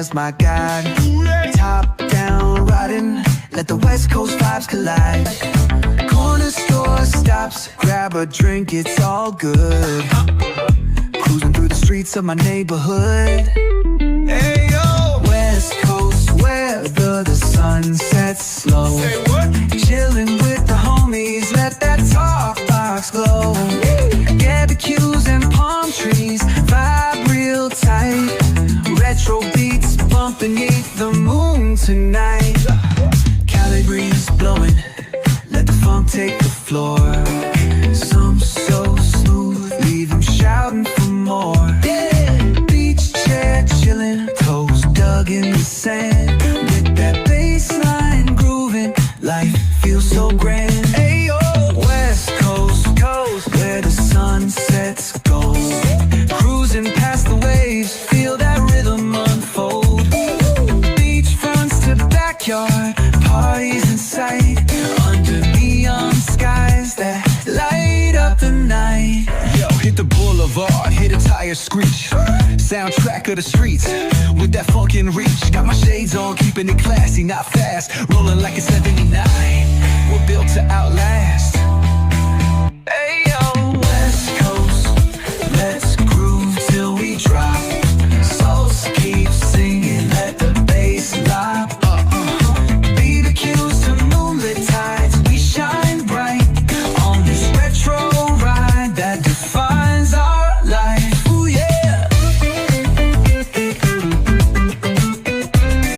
as my guide. Top down riding, let the West Coast vibes collide. Corner store stops, grab a drink, it's all good. Cruising through the streets of my neighborhood. Hey yo! West Coast weather, the sun sets slow. Say what? Chilling with the homies, let that talk box glow. Barbecues and palm trees, vibe real tight. Retro beats bumping beneath the moon tonight. Cali breeze blowing, let the funk take the floor. Some so smooth, leave them shouting for more. Beach chair chilling, toes dug in the sand. With that bass line grooving, life feels so grand. Ayo, West Coast, where the sun sets gold. Cruising past the waves, feel that rhythm unfold. Beachfronts to backyard, parties in sight. Under neon skies that light up the night. Yo, hit the boulevard, hit a tire screech. Soundtrack of the streets, with that funkin' reach. Got my shades on, keeping it classy, not fast. Rolling like a 79, we're built to outlast. Hey yo,